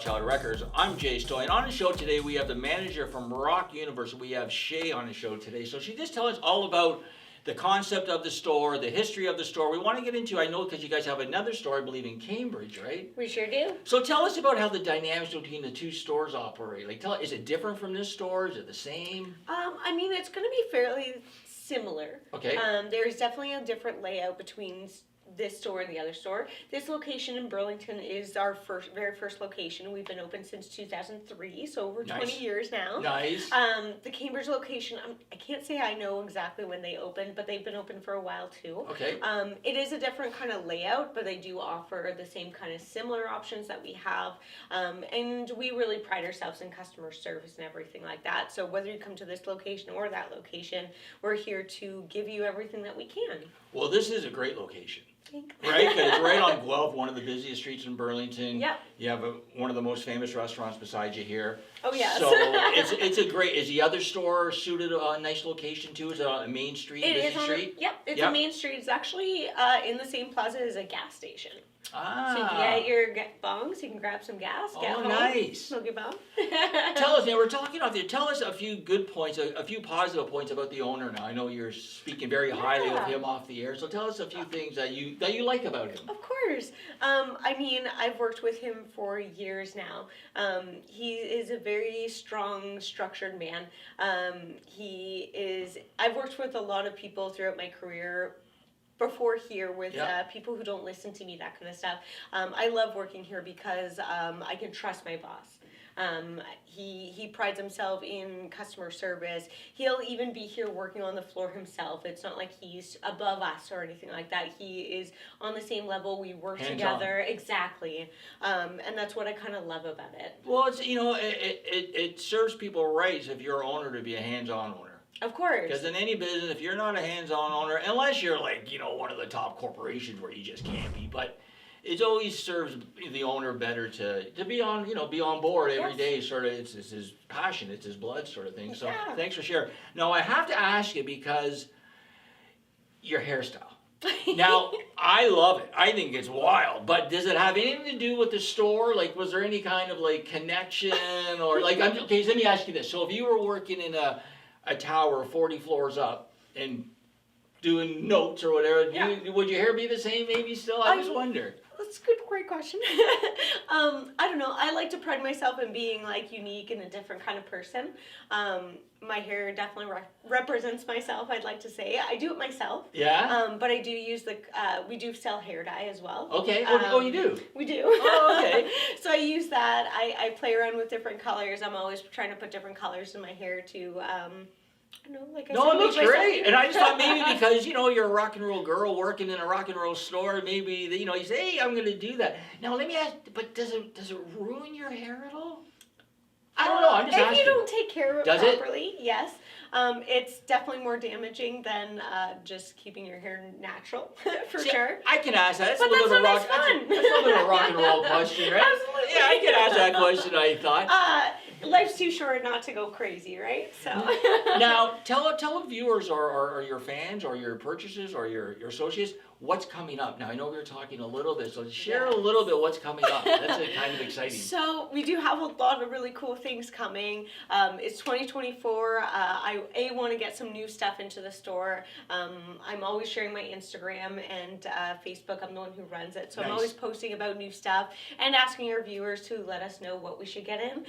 WIldChild Records. I'm Jay Stoyan. On the show today, we have the manager from Rock Universe. We have Shay on the show today. So she just tell us all about the concept of the store, the history of the store. We want to get into, I know because you guys have another store, I believe, in Cambridge, right? We sure do. So tell us about how the dynamics between the two stores operate. Like, is it different from this store? Is it the same? I mean, it's going to be fairly similar. Okay. There's definitely a different layout between this store and the other store. This location in Burlington is our very first location. We've been open since 2003, so over 20 years now. Nice. The Cambridge location, I can't say I know exactly when they opened, but they've been open for a while too. Okay. It is a different kind of layout, but they do offer the same kind of similar options that we have. And we really pride ourselves in customer service and everything like that. So whether you come to this location or that location, we're here to give you everything that we can. Well, this is a great location. Right, because it's right on Guelph, one of the busiest streets in Burlington. Yep. You have one of the most famous restaurants beside you here. Oh yes. So it's a great. Is the other store suited a nice location too? Is it on a main street, busy street? Yep, it's a main street. It's actually in the same plaza as a gas station. Ah. So you can get your bongs, you can grab some gas, get home, nice. smoke your bong. Tell us, now we're talking out there, tell us a few good points, a few positive points about the owner now. I know you're speaking very highly of him off the air, so tell us a few things that you like about him. Of course. I mean, I've worked with him for years now. He is a very strong, structured man. I've worked with a lot of people throughout my career before here with people who don't listen to me, that kind of stuff. I love working here because I can trust my boss. He prides himself in customer service. He'll even be here working on the floor himself. It's not like he's above us or anything like that. He is on the same level. We work together. Exactly. And that's what I kind of love about it. Well, it's, it serves people right if you're an owner to be a hands-on owner. Of course. Because in any business, if you're not a hands-on owner, unless you're like, one of the top corporations where you just can't be, but it always serves the owner better to be on, be on board every day. Sort of, it's his passion, it's his blood, sort of thing. So thanks for sharing. Now I have to ask you because your hairstyle. Now I love it. I think it's wild. But does it have anything to do with the store? Like, was there any kind of like connection or like? Okay, so let me ask you this. So if you were working in a tower 40 floors up and doing notes or whatever, would your hair be the same maybe still? I just wonder. That's a great question. I don't know. I like to pride myself in being like unique and a different kind of person. My hair definitely represents myself, I'd like to say. I do it myself. Yeah? But I do use we do sell hair dye as well. Okay. You do? We do. Oh, okay. So I use that. I play around with different colors. I'm always trying to put different colors in my hair to, it looks great. And I just thought maybe because, you're a rock and roll girl working in a rock and roll store, maybe, you say, hey, I'm going to do that. Now, let me ask, but does it ruin your hair at all? I don't know. I'm just asking. If you don't take care of it properly, yes. It's definitely more damaging than just keeping your hair natural, for sure. I can ask that. That's a little bit of a rock and roll question, right? Absolutely. Yeah, I can ask that question, I thought. Life's too short not to go crazy, right? So now, tell viewers or your fans or your purchasers or your associates what's coming up. Now, I know we were talking a little bit, so share a little bit what's coming up. That's kind of exciting. So we do have a lot of really cool things coming. It's 2024. I want to get some new stuff into the store. I'm always sharing my Instagram and Facebook. I'm the one who runs it. So I'm always posting about new stuff and asking our viewers to let us know what we should get in.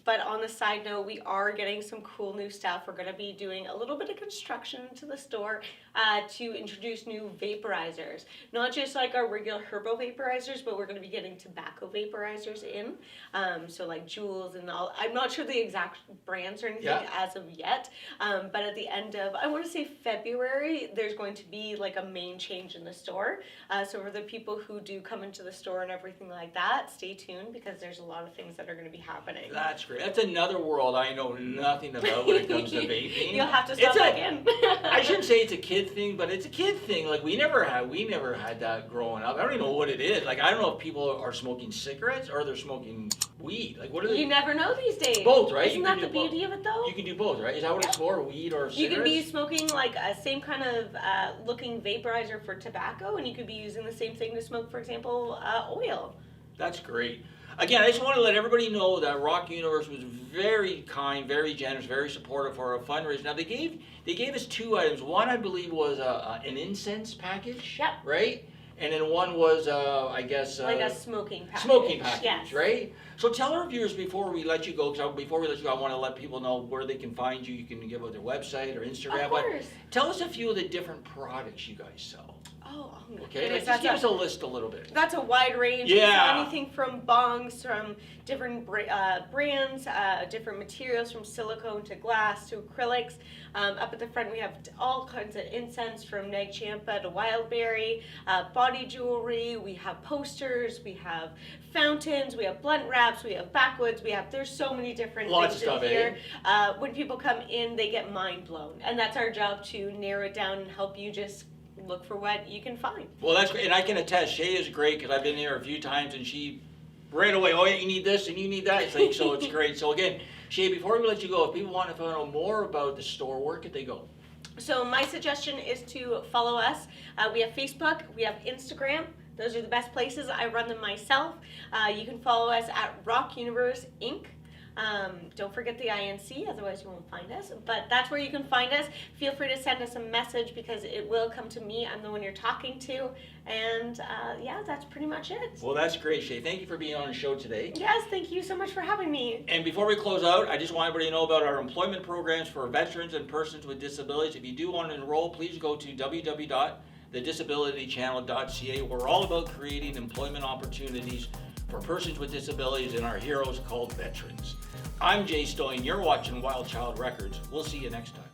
But on the side note, we are getting some cool new stuff. We're going to be doing a little bit of construction into the store to introduce new vaporizers. Not just like our regular herbal vaporizers, but we're going to be getting tobacco vaporizers in. So like Jules and all. I'm not sure the exact brands or anything as of yet. But at the end of, I want to say February, there's going to be like a main change in the store. So for the people who do come into the store and everything like that, stay tuned because there's a lot of things that are going to be happening. That's great. That's another world I know nothing about when it comes to vaping. You'll have to stop back in. I shouldn't say it's a kid thing, but it's a kid thing. Like we never had that growing up. I don't even know what it is. Like I don't know if people are smoking cigarettes or they're smoking weed. Like what are they? You never know these days. Both, right? Isn't that the beauty of it though? You can do both, right? Is that what it's for? Weed or cigarettes? You could be smoking like a same kind of looking vaporizer for tobacco, and you could be using the same thing to smoke, for example, oil. That's great. again, I just want to let everybody know that Rock Universe was very kind, very generous, very supportive for our fundraiser. Now they gave us 2 items. One, I believe, was an incense package. Yep. Right. And then one was, I guess, like a smoking package. Smoking package, yes. Right? So tell our viewers before we let you go, because before we let you go, I want to let people know where they can find you. You can give out their website or Instagram. Of course. But tell us a few of the different products you guys sell. Oh, Okay, just give us a list a little bit. That's a wide range. Yeah. Anything from bongs, from different brands, different materials, from silicone to glass to acrylics. Up at the front, we have all kinds of incense, from Nag Champa to Wildberry, body jewelry. We have posters. We have fountains. We have blunt wraps. We have backwoods. There's so many different Lots things of stuff, in here. When people come in, they get mind blown, and that's our job, to narrow it down and help you just look for what you can find. Well, that's great, and I can attest, Shay is great, because I've been there a few times, and she right away, oh yeah, you need this and you need that. It's like, so it's great. So again, Shay, before we let you go, if people want to find out more about the store, where could they go? So my suggestion is to follow us. We have Facebook, we have Instagram. Those are the best places. I run them myself. You can follow us at Rock Universe Inc. Don't forget the INC, otherwise you won't find us. But that's where you can find us. Feel free to send us a message, because it will come to me. I'm the one you're talking to. And yeah, that's pretty much it. Well, that's great, Shay. Thank you for being on the show today. Yes, thank you so much for having me. And before we close out, I just want everybody to know about our employment programs for veterans and persons with disabilities. If you do want to enroll, please go to www.thedisabilitychannel.ca. We're all about creating employment opportunities for persons with disabilities and our heroes called veterans. I'm Jay Stoyan. You're watching WIldChild Records. We'll see you next time.